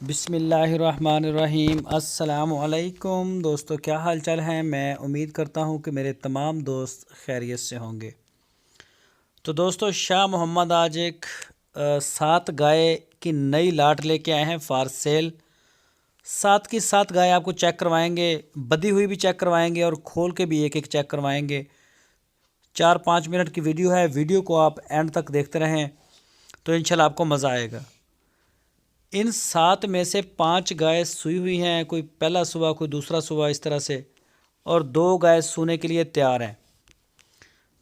बिस्मिल्लाहिर्रहमानिर्रहीम। अस्सलामुअलैकुम दोस्तों, क्या हाल चाल है। मैं उम्मीद करता हूँ कि मेरे तमाम दोस्त खैरियत से होंगे। तो दोस्तों, शाह मोहम्मद आज एक 7 गाय की नई लाट लेके आए हैं फॉर सेल। 7 की 7 गाय आपको चेक करवाएंगे, बधी हुई भी चेक करवाएंगे और खोल के भी एक एक चेक करवाएंगे। 4-5 मिनट की वीडियो है, वीडियो को आप एंड तक देखते रहें तो इंशाल्लाह आपको मज़ा आएगा। इन 7 में से 5 गाय सूई हुई हैं, कोई पहला सुबह कोई दूसरा सुबह इस तरह से, और 2 गाय सूने के लिए तैयार हैं।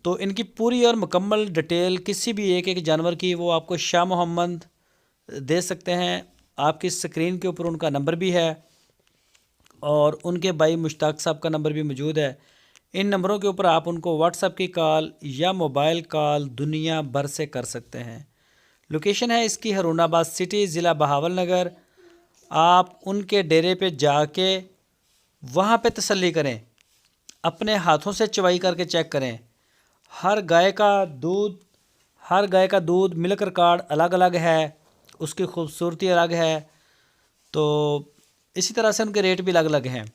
तो इनकी पूरी और मुकम्मल डिटेल किसी भी एक एक जानवर की वो आपको शाह मोहम्मद दे सकते हैं। आपकी स्क्रीन के ऊपर उनका नंबर भी है और उनके भाई मुश्ताक साहब का नंबर भी मौजूद है। इन नंबरों के ऊपर आप उनको व्हाट्सएप की कॉल या मोबाइल कॉल दुनिया भर से कर सकते हैं। लोकेशन है इसकी हरूनाबाद सिटी, ज़िला बहावल नगर। आप उनके डेरे पे जाके वहाँ पे तसल्ली करें, अपने हाथों से चवाई करके चेक करें। हर गाय का दूध मिल्क रिकॉर्ड अलग अलग है, उसकी खूबसूरती अलग है। तो इसी तरह से उनके रेट भी अलग अलग हैं।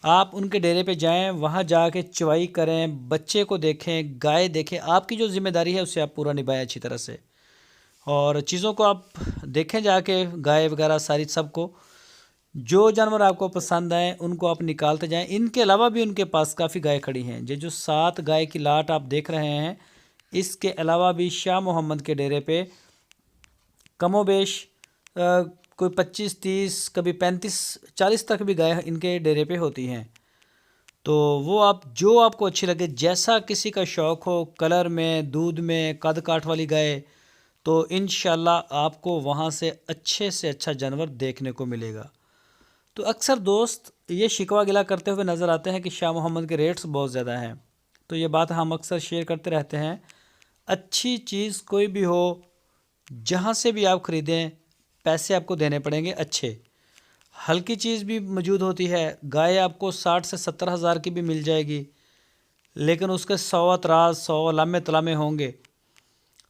आप उनके डेरे पे जाएं, वहाँ जाके चवाई करें, बच्चे को देखें, गाय देखें। आपकी जो जिम्मेदारी है उसे आप पूरा निभाएं अच्छी तरह से, और चीज़ों को आप देखें जाके, गाय वगैरह सारी सबको। जो जानवर आपको पसंद आए उनको आप निकालते जाएं। इनके अलावा भी उनके पास काफ़ी गाय खड़ी हैं। ये जो 7 गाय की लाट आप देख रहे हैं, इसके अलावा भी शाह मोहम्मद के डेरे पे कमोबेश कोई 25-30 कभी 35-40 तक भी गाय इनके डेरे पे होती हैं। तो वो आप जो आपको अच्छी लगे, जैसा किसी का शौक़ हो, कलर में, दूध में, कद काठ वाली गाय, तो इंशाल्लाह आपको वहाँ से अच्छा जानवर देखने को मिलेगा। तो अक्सर दोस्त ये शिकवा गिला करते हुए नज़र आते हैं कि शाह मोहम्मद के रेट्स बहुत ज़्यादा हैं। तो ये बात हम अक्सर शेयर करते रहते हैं। अच्छी चीज़ कोई भी हो, जहाँ से भी आप ख़रीदें, पैसे आपको देने पड़ेंगे अच्छे। हल्की चीज़ भी मौजूद होती है। गाय आपको 60 से 70 हज़ार की भी मिल जाएगी, लेकिन उसके 100 अतराज़ 100 लामे तलामे होंगे।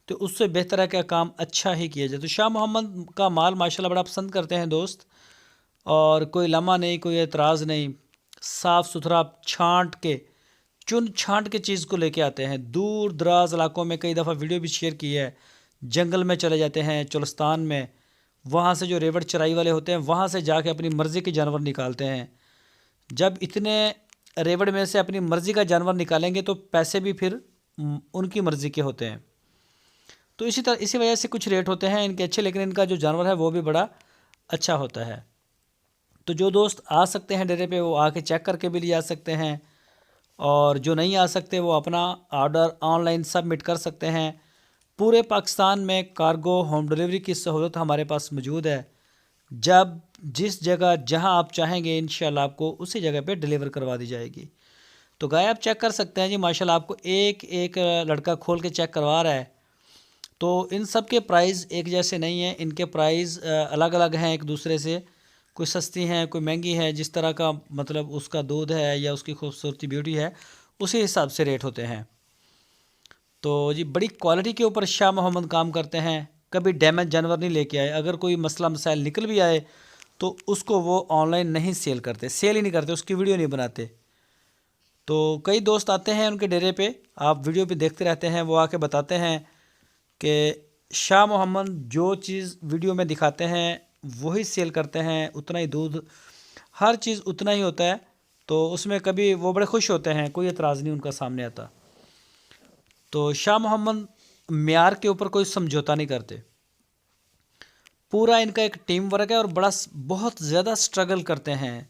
तो उससे बेहतर है कि काम अच्छा ही किया जाए। तो शाह मोहम्मद का माल माशाल्लाह बड़ा पसंद करते हैं दोस्त, और कोई लम्हा नहीं, कोई एतराज़ नहीं। साफ़ सुथरा छांट के, चुन छांट के चीज़ को लेके आते हैं। दूर दराज इलाकों में कई दफ़ा वीडियो भी शेयर की है, जंगल में चले जाते हैं, चुलिस्तान में, वहाँ से जो रेवड़ चराई वाले होते हैं वहाँ से जाके अपनी मर्ज़ी के जानवर निकालते हैं। जब इतने रेवड़ में से अपनी मर्ज़ी का जानवर निकालेंगे तो पैसे भी फिर उनकी मर्ज़ी के होते हैं। तो इसी वजह से कुछ रेट होते हैं इनके अच्छे, लेकिन इनका जो जानवर है वो भी बड़ा अच्छा होता है। तो जो दोस्त आ सकते हैं डेरे पे वो आके चेक करके भी ले जा सकते हैं, और जो नहीं आ सकते वो अपना ऑर्डर ऑनलाइन सबमिट कर सकते हैं। पूरे पाकिस्तान में कार्गो होम डिलीवरी की सहूलत हमारे पास मौजूद है। जब जिस जगह जहां आप चाहेंगे इंशाल्लाह आपको उसी जगह पे डिलीवर करवा दी जाएगी। तो गाय आप चेक कर सकते हैं जी, माशाल्लाह आपको एक एक लड़का खोल के चेक करवा रहा है। तो इन सब के प्राइस एक जैसे नहीं हैं, इनके प्राइस अलग अलग हैं एक दूसरे से। कोई सस्ती हैं, कोई महंगी है। जिस तरह का मतलब उसका दूध है या उसकी खूबसूरती ब्यूटी है, उसी हिसाब से रेट होते हैं। तो जी बड़ी क्वालिटी के ऊपर शाह मोहम्मद काम करते हैं। कभी डैमेज जानवर नहीं लेके आए। अगर कोई मसला मसाइल निकल भी आए तो उसको वो ऑनलाइन नहीं सेल करते, सेल ही नहीं करते, उसकी वीडियो नहीं बनाते। तो कई दोस्त आते हैं उनके डेरे पे, आप वीडियो पे देखते रहते हैं, वो आके बताते हैं कि शाह मोहम्मद जो चीज़ वीडियो में दिखाते हैं वही सेल करते हैं, उतना ही दूध, हर चीज़ उतना ही होता है। तो उसमें कभी वो बड़े खुश होते हैं, कोई एतराज़ नहीं उनका सामने आता। तो शाह मोहम्मद म्यार के ऊपर कोई समझौता नहीं करते। पूरा इनका एक टीम वर्क है और बहुत ज़्यादा स्ट्रगल करते हैं।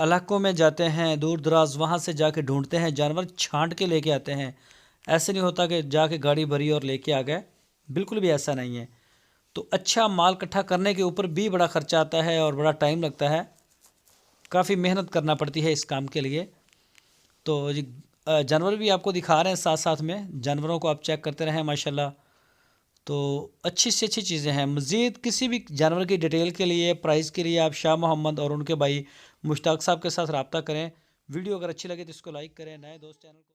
इलाकों में जाते हैं दूर दराज, वहाँ से जाके ढूंढते हैं जानवर, छांट के लेके आते हैं। ऐसे नहीं होता कि जाके गाड़ी भरी और लेके आ गए, बिल्कुल भी ऐसा नहीं है। तो अच्छा माल इकट्ठा करने के ऊपर भी बड़ा ख़र्चा आता है और बड़ा टाइम लगता है, काफ़ी मेहनत करना पड़ती है इस काम के लिए। तो जानवर भी आपको दिखा रहे हैं, साथ साथ में जानवरों को आप चेक करते रहें माशाल्लाह। तो अच्छी से अच्छी चीज़ें हैं। मज़ीद किसी भी जानवर की डिटेल के लिए, प्राइस के लिए आप शाह मोहम्मद और उनके भाई मुश्ताक साहब के साथ रब्ता करें। वीडियो अगर अच्छी लगे तो इसको लाइक करें। नए दोस्त चैनल को